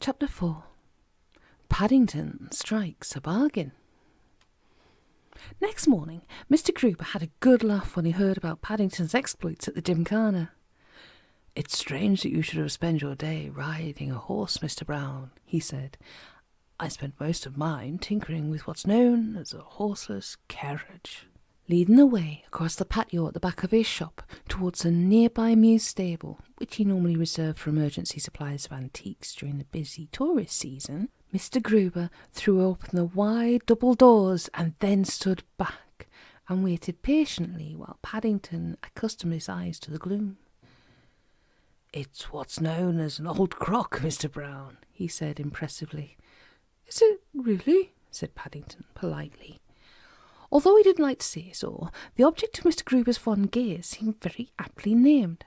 Chapter 4. Paddington strikes a bargain. Next morning, Mr. Gruber had a good laugh when he heard about Paddington's exploits at the Gymkhana. "It's strange that you should have spent your day riding a horse, Mr. Brown," he said. "I spent most of mine tinkering with what's known as a horseless carriage." Leading the way across the patio at the back of his shop towards a nearby Mews stable, which he normally reserved for emergency supplies of antiques during the busy tourist season, Mr. Gruber threw open the wide double doors and then stood back and waited patiently while Paddington accustomed his eyes to the gloom. "It's what's known as an old crock, Mr. Brown," he said impressively. "Is it really?" said Paddington politely. Although he didn't like to say so, the object of Mr. Gruber's fond gaze seemed very aptly named.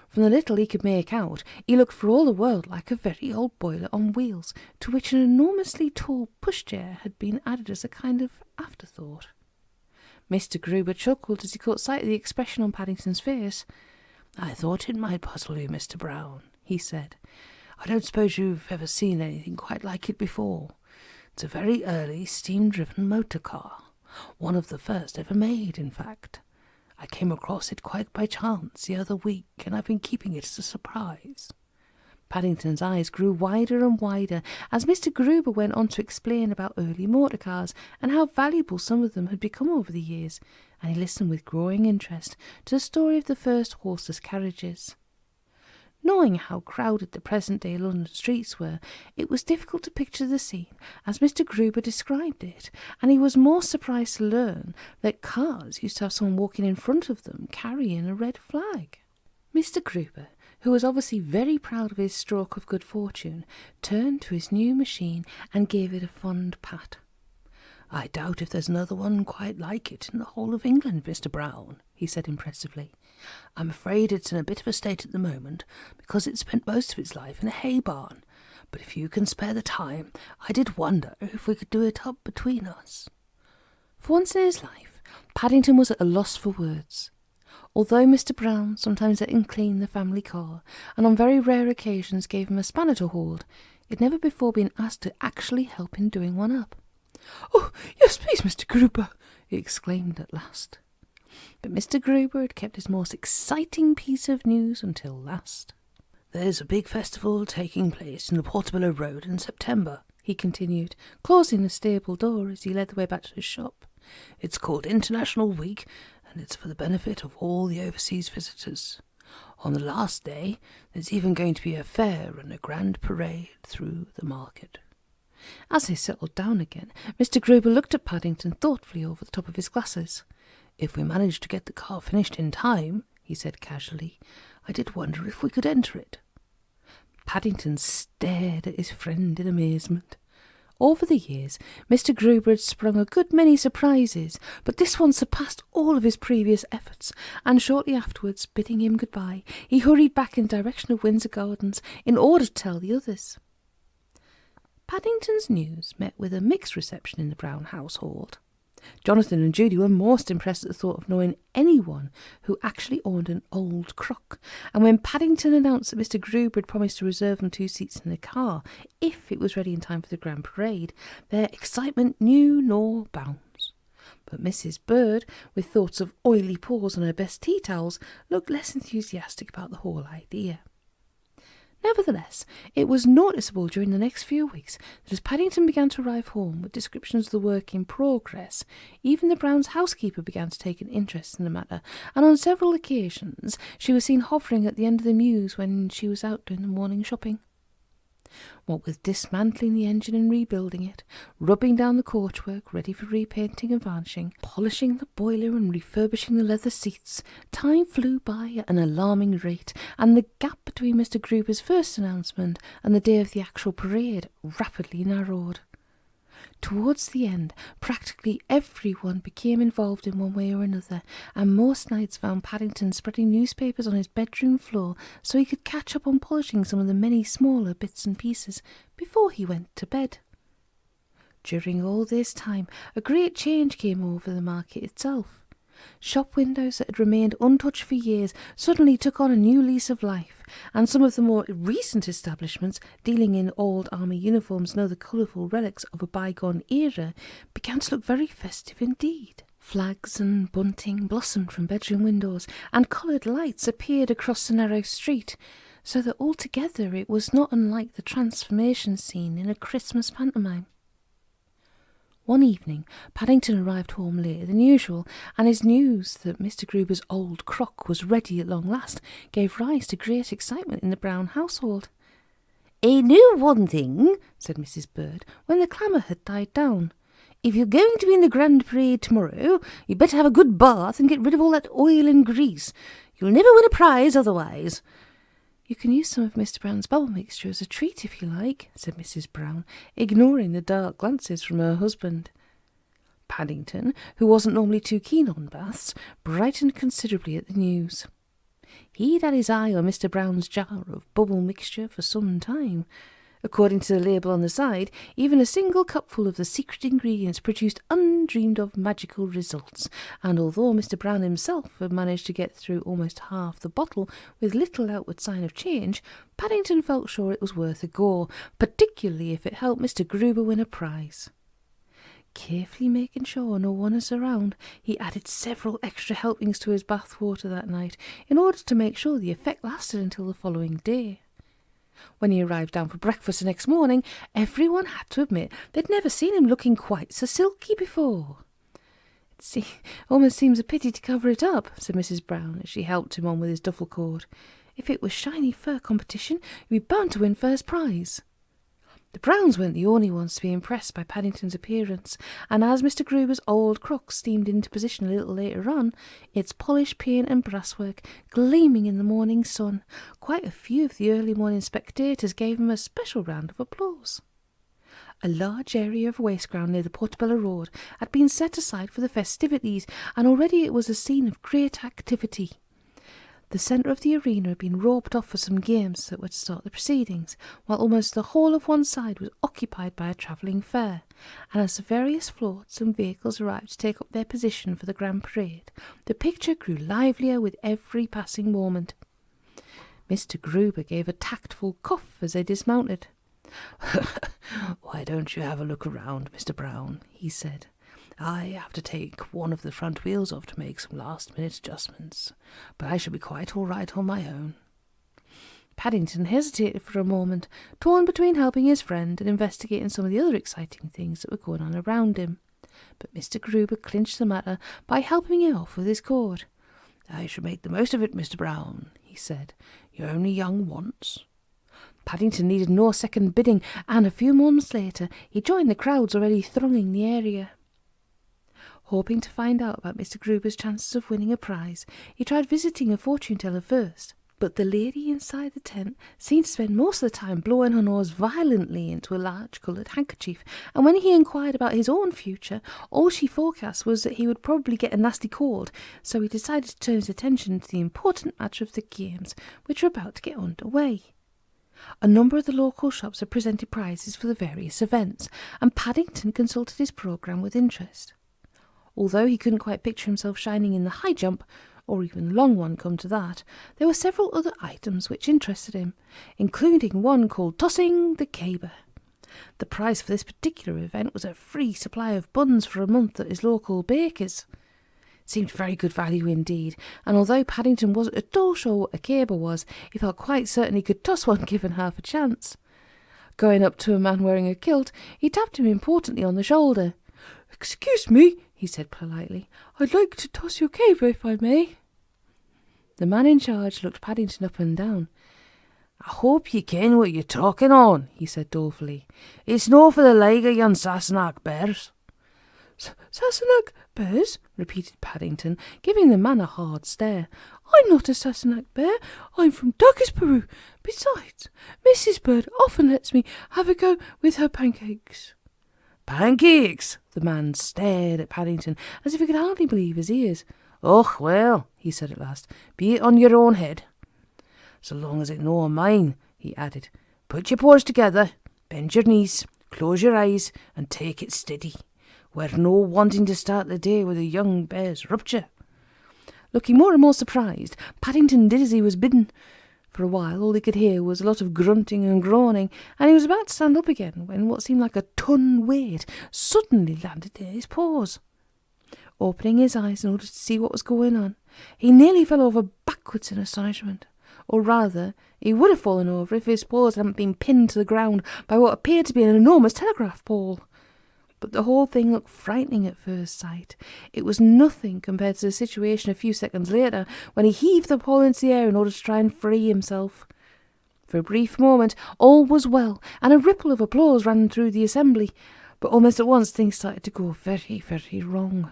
From the little he could make out, he looked for all the world like a very old boiler on wheels, to which an enormously tall pushchair had been added as a kind of afterthought. Mr. Gruber chuckled as he caught sight of the expression on Paddington's face. "I thought it might puzzle you, Mr. Brown," he said. "I don't suppose you've ever seen anything quite like it before. It's a very early steam-driven motor car. One of the first ever made, in fact. I came across it quite by chance the other week, and I've been keeping it as a surprise." Paddington's eyes grew wider and wider as Mr. Gruber went on to explain about early motor cars and how valuable some of them had become over the years, and he listened with growing interest to the story of the first horseless carriages. Knowing how crowded the present-day London streets were, it was difficult to picture the scene as Mr. Gruber described it, and he was more surprised to learn that cars used to have someone walking in front of them carrying a red flag. Mr. Gruber, who was obviously very proud of his stroke of good fortune, turned to his new machine and gave it a fond pat. "I doubt if there's another one quite like it in the whole of England, Mr. Brown," he said impressively. "I'm afraid it's in a bit of a state at the moment, because it spent most of its life in a hay barn. But if you can spare the time, I did wonder if we could do it up between us." For once in his life, Paddington was at a loss for words. Although Mr. Brown sometimes let him clean the family car, and on very rare occasions gave him a spanner to hold, he had never before been asked to actually help in doing one up. "Oh, yes, please, Mr. Gruber," he exclaimed at last. But Mr. Gruber had kept his most exciting piece of news until last. "There's a big festival taking place in the Portobello Road in September," he continued, closing the stable door as he led the way back to his shop. "It's called International Week, and it's for the benefit of all the overseas visitors. On the last day, there's even going to be a fair and a grand parade through the market." As they settled down again, Mr. Gruber looked at Paddington thoughtfully over the top of his glasses. "If we manage to get the car finished in time," he said casually, "I did wonder if we could enter it." Paddington stared at his friend in amazement. Over the years, Mr. Gruber had sprung a good many surprises, but this one surpassed all of his previous efforts, and shortly afterwards, bidding him goodbye, he hurried back in the direction of Windsor Gardens in order to tell the others. Paddington's news met with a mixed reception in the Brown household. Jonathan and Judy were most impressed at the thought of knowing anyone who actually owned an old crock, and when Paddington announced that Mr. Gruber had promised to reserve them 2 seats in the car if it was ready in time for the grand parade, their excitement knew no bounds. But Mrs. Bird, with thoughts of oily paws on her best tea towels, looked less enthusiastic about the whole idea. Nevertheless, it was noticeable during the next few weeks that as Paddington began to arrive home with descriptions of the work in progress, even the Browns' housekeeper began to take an interest in the matter, and on several occasions she was seen hovering at the end of the mews when she was out doing the morning shopping. What with dismantling the engine and rebuilding it, rubbing down the coachwork ready for repainting and varnishing, polishing the boiler and refurbishing the leather seats, time flew by at an alarming rate, and the gap between Mr. Gruber's first announcement and the day of the actual parade rapidly narrowed. Towards the end, practically everyone became involved in one way or another, and most nights found Paddington spreading newspapers on his bedroom floor so he could catch up on polishing some of the many smaller bits and pieces before he went to bed. During all this time, a great change came over the market itself. Shop windows that had remained untouched for years suddenly took on a new lease of life, and some of the more recent establishments, dealing in old army uniforms and other colourful relics of a bygone era, began to look very festive indeed. Flags and bunting blossomed from bedroom windows, and coloured lights appeared across the narrow street, so that altogether it was not unlike the transformation scene in a Christmas pantomime. One evening, Paddington arrived home later than usual, and his news that Mr. Gruber's old crock was ready at long last gave rise to great excitement in the Brown household. "I know one thing," said Mrs. Bird, when the clamour had died down. "If you're going to be in the grand parade tomorrow, you'd better have a good bath and get rid of all that oil and grease. You'll never win a prize otherwise." "You can use some of Mr. Brown's bubble mixture as a treat if you like," said Mrs. Brown, ignoring the dark glances from her husband. Paddington, who wasn't normally too keen on baths, brightened considerably at the news. He'd had his eye on Mr. Brown's jar of bubble mixture for some time. According to the label on the side, even a single cupful of the secret ingredients produced undreamed-of magical results, and although Mr. Brown himself had managed to get through almost half the bottle with little outward sign of change, Paddington felt sure it was worth a go, particularly if it helped Mr. Gruber win a prize. Carefully making sure no one is around, he added several extra helpings to his bath water that night, in order to make sure the effect lasted until the following day. When he arrived down for breakfast the next morning, everyone had to admit they'd never seen him looking quite so silky before. "It almost seems a pity to cover it up," said Mrs. Brown as she helped him on with his duffel coat. "If it was shiny fur competition, you'd be bound to win first prize." The Browns weren't the only ones to be impressed by Paddington's appearance, and as Mr. Gruber's old crock steamed into position a little later on, its polished paint and brasswork gleaming in the morning sun, quite a few of the early morning spectators gave him a special round of applause. A large area of waste ground near the Portobello Road had been set aside for the festivities, and already it was a scene of great activity. The centre of the arena had been roped off for some games that were to start the proceedings, while almost the whole of one side was occupied by a travelling fair, and as the various floats and vehicles arrived to take up their position for the grand parade, the picture grew livelier with every passing moment. Mr. Gruber gave a tactful cough as they dismounted. "Why don't you have a look around, Mr. Brown?" he said. "I have to take one of the front wheels off to make some last-minute adjustments, but I shall be quite all right on my own." Paddington hesitated for a moment, torn between helping his friend and investigating some of the other exciting things that were going on around him. But Mr. Gruber clinched the matter by helping him off with his coat. "I shall make the most of it, Mr. Brown," he said. "You're only young once." Paddington needed no second bidding, and a few moments later he joined the crowds already thronging the area. Hoping to find out about Mr. Gruber's chances of winning a prize, he tried visiting a fortune-teller first, but the lady inside the tent seemed to spend most of the time blowing her nose violently into a large coloured handkerchief, and when he inquired about his own future, all she forecast was that he would probably get a nasty cold, so he decided to turn his attention to the important matter of the games, which were about to get underway. A number of the local shops had presented prizes for the various events, and Paddington consulted his programme with interest. Although he couldn't quite picture himself shining in the high jump, or even the long one come to that, there were several other items which interested him, including one called Tossing the Caber. The prize for this particular event was a free supply of buns for a month at his local baker's. It seemed very good value indeed, and although Paddington wasn't at all sure what a caber was, he felt quite certain he could toss one given half a chance. Going up to a man wearing a kilt, he tapped him importantly on the shoulder. "Excuse me," he said politely, "I'd like to toss your caber if I may." The man in charge looked Paddington up and down. "I hope ye ken what you're talking on," he said dolefully. "It's no for the like of yon Sassenach bears." "Sassenach bears?" repeated Paddington, giving the man a hard stare. "I'm not a Sassenach bear. I'm from Darkest Peru. Besides, Mrs. Bird often lets me have a go with her pancakes." "Pancakes!" The man stared at Paddington as if he could hardly believe his ears. "Och, well," he said at last, "be it on your own head." "So long as it's no on mine," he added. "Put your paws together, bend your knees, close your eyes, and take it steady. We're no wanting to start the day with a young bear's rupture. Looking more and more surprised, Paddington did as he was bidden. For a while, all he could hear was a lot of grunting and groaning, and he was about to stand up again when what seemed like a ton weight suddenly landed in his paws. Opening his eyes in order to see what was going on, he nearly fell over backwards in astonishment. Or rather, he would have fallen over if his paws hadn't been pinned to the ground by what appeared to be an enormous telegraph pole. But the whole thing looked frightening at first sight. It was nothing compared to the situation a few seconds later, when he heaved the pole into the air in order to try and free himself. For a brief moment, all was well, and a ripple of applause ran through the assembly, but almost at once things started to go very, very wrong.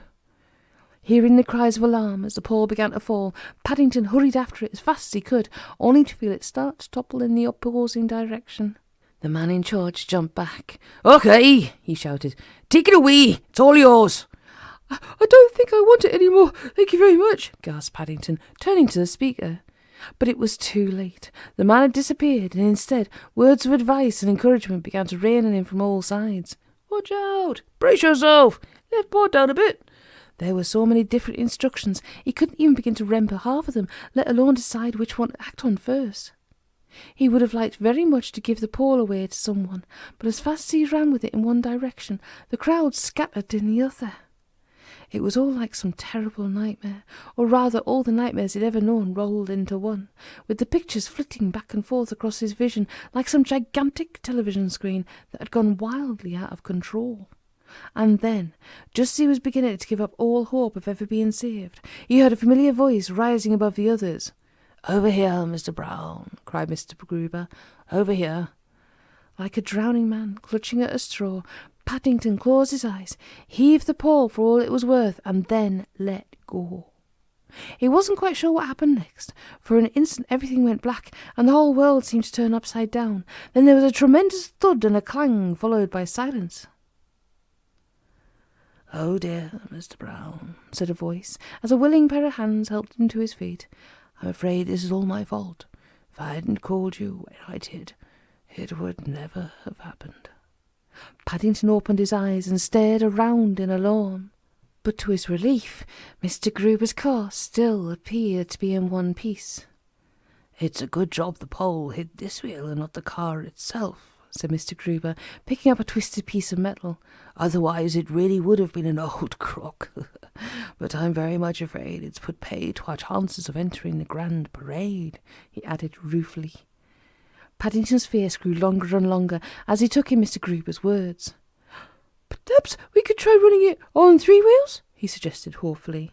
Hearing the cries of alarm as the pole began to fall, Paddington hurried after it as fast as he could, only to feel it start to topple in the opposing direction. The man in charge jumped back. "Okay," he shouted. "Take it away. It's all yours." I don't think I want it any more. Thank you very much," gasped Paddington, turning to the speaker. But it was too late. The man had disappeared, and instead, words of advice and encouragement began to rain on him from all sides. "Watch out! Brace yourself! Lift board down a bit!" There were so many different instructions, he couldn't even begin to remember half of them, let alone decide which one to act on first. He would have liked very much to give the pole away to someone, but as fast as he ran with it in one direction, the crowd scattered in the other. It was all like some terrible nightmare, or rather all the nightmares he'd ever known rolled into one, with the pictures flitting back and forth across his vision like some gigantic television screen that had gone wildly out of control. And then, just as he was beginning to give up all hope of ever being saved, he heard a familiar voice rising above the others. "Over here, Mr. Brown," cried Mr. Gruber. "Over here." Like a drowning man clutching at a straw, Paddington closed his eyes, heaved the pole for all it was worth, and then let go. He wasn't quite sure what happened next. For an instant everything went black, and the whole world seemed to turn upside down. Then there was a tremendous thud and a clang, followed by silence. "Oh dear, Mr. Brown," said a voice, as a willing pair of hands helped him to his feet. "I'm afraid this is all my fault. If I hadn't called you when I did, it would never have happened." Paddington opened his eyes and stared around in alarm. But to his relief, Mr. Gruber's car still appeared to be in one piece. "It's a good job the pole hit this wheel and not the car itself," said Mr. Gruber, picking up a twisted piece of metal. "Otherwise it really would have been an old crock. But I'm very much afraid it's put pay to our chances of entering the grand parade," he added ruefully. Paddington's face grew longer and longer as he took in Mr. Gruber's words. "Perhaps we could try running it on 3 wheels?" he suggested hopefully.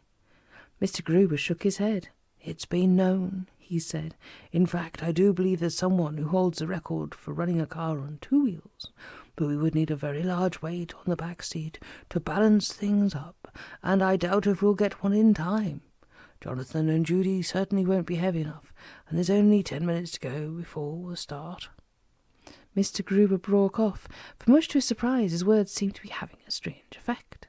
Mr. Gruber shook his head. "It's been known," he said. "In fact, I do believe there's someone who holds the record for running a car on 2 wheels. But we would need a very large weight on the back seat to balance things up, and I doubt if we'll get one in time. Jonathan and Judy certainly won't be heavy enough, and there's only 10 minutes to go before we'll start." Mr. Gruber broke off, for much to his surprise his words seemed to be having a strange effect.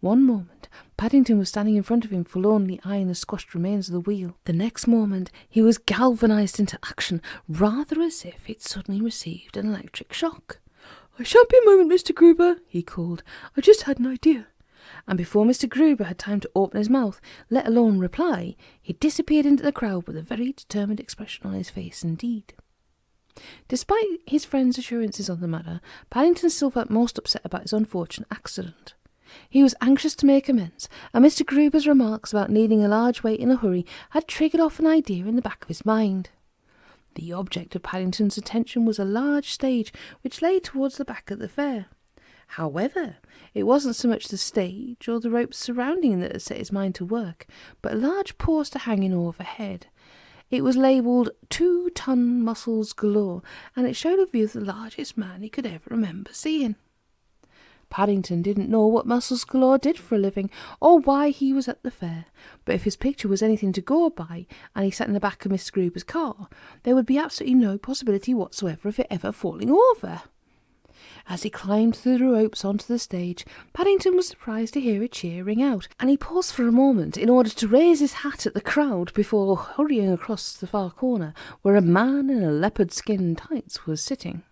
One moment, Paddington was standing in front of him, forlornly eyeing the squashed remains of the wheel. The next moment, he was galvanized into action, rather as if he'd suddenly received an electric shock. "I shan't be a moment, Mr. Gruber," he called. "I just had an idea." And before Mr. Gruber had time to open his mouth, let alone reply, he disappeared into the crowd with a very determined expression on his face indeed. Despite his friend's assurances on the matter, Paddington still felt most upset about his unfortunate accident. He was anxious to make amends, and Mr. Gruber's remarks about needing a large weight in a hurry had triggered off an idea in the back of his mind. The object of Paddington's attention was a large stage which lay towards the back of the fair. However, it wasn't so much the stage or the ropes surrounding it that had set his mind to work, but a large poster hanging overhead. It was labelled 2-ton muscles galore, and it showed a view of the largest man he could ever remember seeing. Paddington didn't know what Muscles Galore did for a living, or why he was at the fair, but if his picture was anything to go by, and he sat in the back of Mr. Gruber's car, there would be absolutely no possibility whatsoever of it ever falling over. As he climbed through the ropes onto the stage, Paddington was surprised to hear a cheer ring out, and he paused for a moment in order to raise his hat at the crowd before hurrying across the far corner, where a man in a leopard-skin tights was sitting.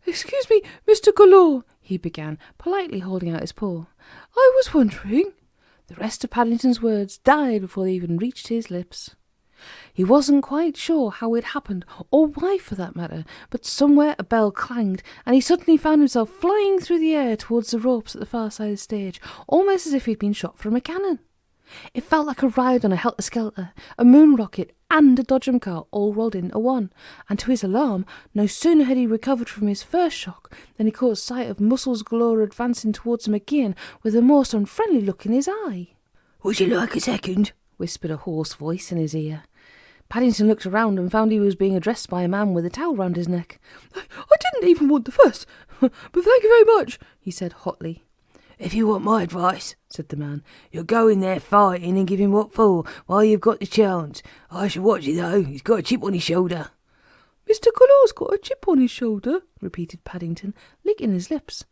"Excuse me, Mr. Galore," he began, politely holding out his paw. "I was wondering—" The rest of Paddington's words died before they even reached his lips. He wasn't quite sure how it happened, or why for that matter, but somewhere a bell clanged, and he suddenly found himself flying through the air towards the ropes at the far side of the stage, almost as if he'd been shot from a cannon. It felt like a ride on a helter-skelter, a moon rocket and a dodgem car all rolled into one, and to his alarm, no sooner had he recovered from his first shock than he caught sight of Muscles Galore advancing towards him again with a most unfriendly look in his eye. "Would you like a second?" whispered a hoarse voice in his ear. Paddington looked around and found he was being addressed by a man with a towel round his neck. "I didn't even want the first, but thank you very much," he said hotly. "If you want my advice," said the man, "you'll go in there fighting and give him what for while you've got the chance. I shall watch it though, he's got a chip on his shoulder." "Mr. Galore's got a chip on his shoulder," repeated Paddington, licking his lips.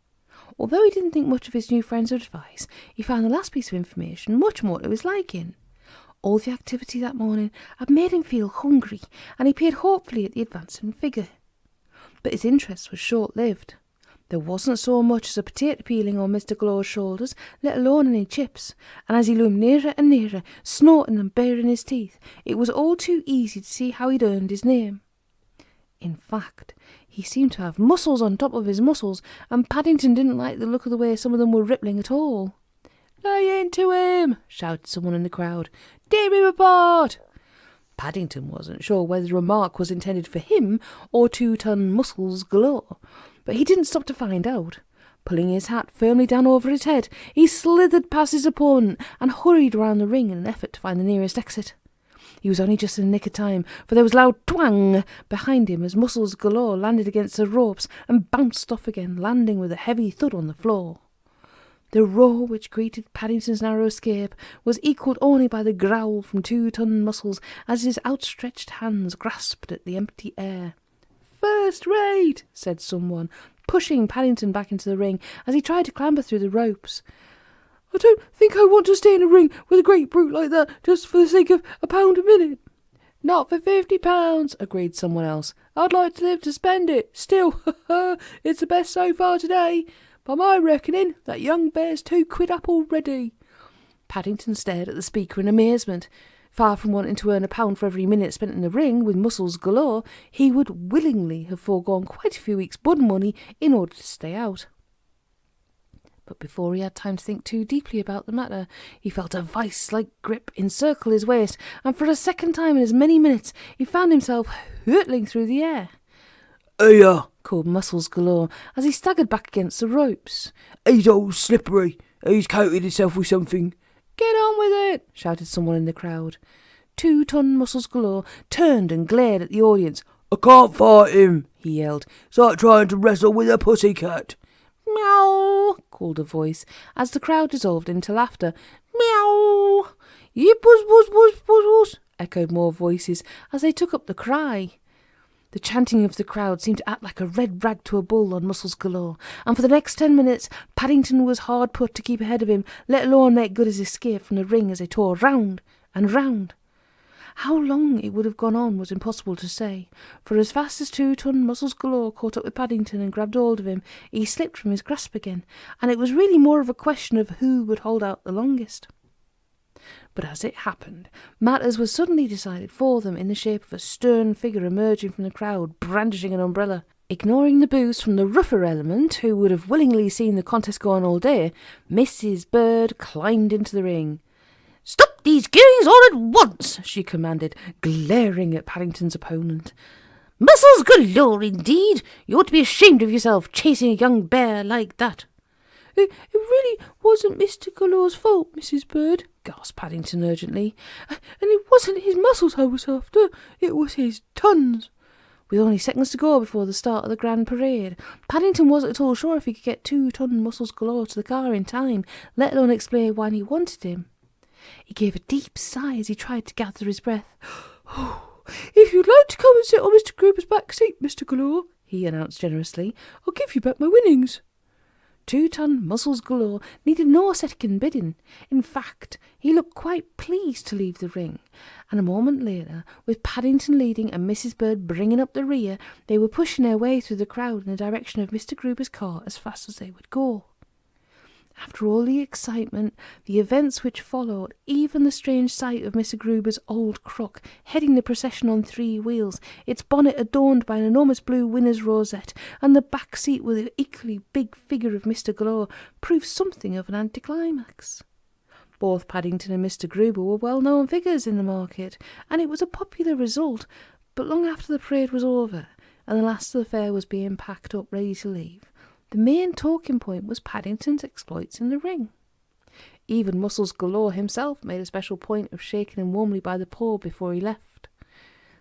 Although he didn't think much of his new friend's advice, he found the last piece of information much more to his liking. All the activity that morning had made him feel hungry, and he peered hopefully at the advancing figure. But his interest was short-lived. There wasn't so much as a potato peeling on Mr. Galore's shoulders, let alone any chips, and as he loomed nearer and nearer, snorting and baring his teeth, it was all too easy to see how he'd earned his name. In fact, he seemed to have muscles on top of his muscles, and Paddington didn't like the look of the way some of them were rippling at all. "Lay into him!" shouted someone in the crowd. "Tear him apart!" Paddington wasn't sure whether the remark was intended for him or 2-ton Muscles Galore, but he didn't stop to find out. Pulling his hat firmly down over his head, he slithered past his opponent and hurried around the ring in an effort to find the nearest exit. He was only just in the nick of time, for there was a loud twang behind him as Muscles Galore landed against the ropes and bounced off again, landing with a heavy thud on the floor. The roar which greeted Paddington's narrow escape was equalled only by the growl from 2-ton Muscles as his outstretched hands grasped at the empty air. "First rate," said someone, pushing Paddington back into the ring as he tried to clamber through the ropes. "I don't think I want to stay in a ring with a great brute like that just for the sake of £1 a minute." "Not for £50, agreed someone else. "I'd like to live to spend it. Still, it's the best so far today. By my reckoning, that young bear's £2 up already." Paddington stared at the speaker in amazement. Far from wanting to earn £1 for every minute spent in the ring with Muscles Galore, he would willingly have foregone quite a few weeks' bud money in order to stay out. But before he had time to think too deeply about the matter, he felt a vice-like grip encircle his waist, and for a second time in as many minutes he found himself hurtling through the air. "Hey, called Muscles Galore as he staggered back against the ropes. "He's all slippery. He's coated himself with something." "Get on with it!" shouted someone in the crowd. 2-ton Muscles Galore turned and glared at the audience. "I can't fight him," he yelled. "It's like trying to wrestle with a pussycat." "Meow!" called a voice as the crowd dissolved into laughter. "Meow! Yip buzz buzz buzz buzz buzz!" echoed more voices as they took up the cry. The chanting of the crowd seemed to act like a red rag to a bull on Muscles Galore, and for the next 10 minutes Paddington was hard put to keep ahead of him, let alone make good his escape from the ring as they tore round and round. How long it would have gone on was impossible to say, for as fast as 2-ton Muscles Galore caught up with Paddington and grabbed hold of him, he slipped from his grasp again, and it was really more of a question of who would hold out the longest. But as it happened, matters were suddenly decided for them in the shape of a stern figure emerging from the crowd, brandishing an umbrella. Ignoring the boos from the rougher element, who would have willingly seen the contest go on all day, Mrs. Bird climbed into the ring. "Stop these goings all at once," she commanded, glaring at Paddington's opponent. "Muscles Galore, indeed! You ought to be ashamed of yourself, chasing a young bear like that." It really wasn't Mr. Galore's fault, Mrs. Bird," gasped Paddington urgently. "And it wasn't his muscles I was after, it was his tons." With only seconds to go before the start of the grand parade, Paddington wasn't at all sure if he could get 2-ton Muscles Galore to the car in time, let alone explain why he wanted him. He gave a deep sigh as he tried to gather his breath. "If you'd like to come and sit on Mr. Gruber's back seat, Mr. Galore," he announced generously, "I'll give you back my winnings." 2-ton Muscles Galore needed no second bidding. In fact, he looked quite pleased to leave the ring, and a moment later, with Paddington leading and Mrs. Bird bringing up the rear, they were pushing their way through the crowd in the direction of Mr. Gruber's car as fast as they would go. After all the excitement, the events which followed, even the strange sight of Mr. Gruber's old crock heading the procession on 3 wheels, its bonnet adorned by an enormous blue winner's rosette, and the back seat with the equally big figure of Mr. Galore, proved something of an anticlimax. Both Paddington and Mr. Gruber were well-known figures in the market, and it was a popular result, but long after the parade was over, and the last of the fair was being packed up ready to leave, the main talking point was Paddington's exploits in the ring. Even Muscles Galore himself made a special point of shaking him warmly by the paw before he left.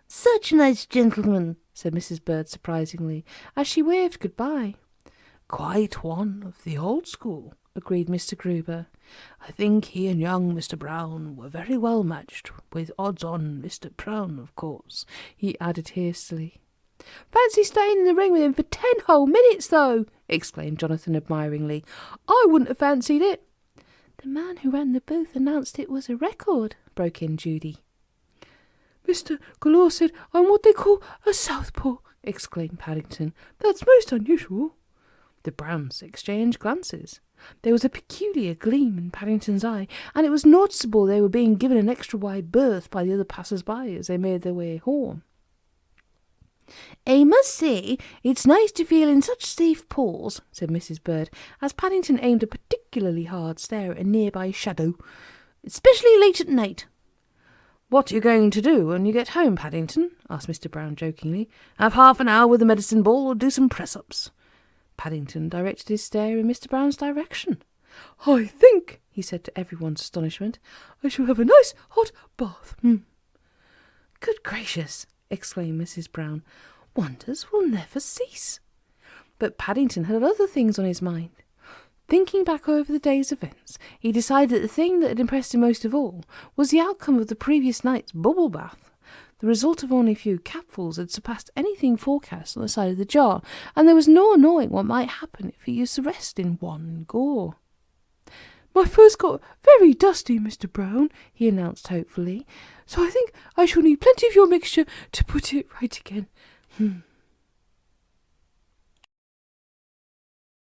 "Such a nice gentleman," said Mrs. Bird surprisingly, as she waved goodbye. "Quite one of the old school," agreed Mr. Gruber. "I think he and young Mr. Brown were very well matched, with odds on Mr. Brown, of course," he added hastily. "Fancy staying in the ring with him for 10 whole minutes, though!" exclaimed Jonathan admiringly. "I wouldn't have fancied it." "The man who ran the booth announced it was a record," broke in Judy. "Mr. Galore said I'm what they call a southpaw," exclaimed Paddington. "That's most unusual." The Browns exchanged glances. There was a peculiar gleam in Paddington's eye, and it was noticeable they were being given an extra wide berth by the other passers-by as they made their way home. "I must say it's nice to feel in such safe paws," said Mrs. Bird, as Paddington aimed a particularly hard stare at a nearby shadow, "especially late at night." "What are you going to do when you get home, Paddington?" asked Mr. Brown jokingly. "Have half an hour with the medicine ball or do some press-ups?" Paddington directed his stare in Mr. Brown's direction. "I think," he said to everyone's astonishment, "I shall have a nice hot bath." "Good gracious!" exclaimed Mrs. Brown. "Wonders will never cease." But Paddington had other things on his mind. Thinking back over the day's events, he decided that the thing that had impressed him most of all was the outcome of the previous night's bubble bath. The result of only a few capfuls had surpassed anything forecast on the side of the jar, and there was no knowing what might happen if he used the rest in one go. "My fur's got very dusty, Mr. Brown," he announced hopefully, "so I think I shall need plenty of your mixture to put it right again."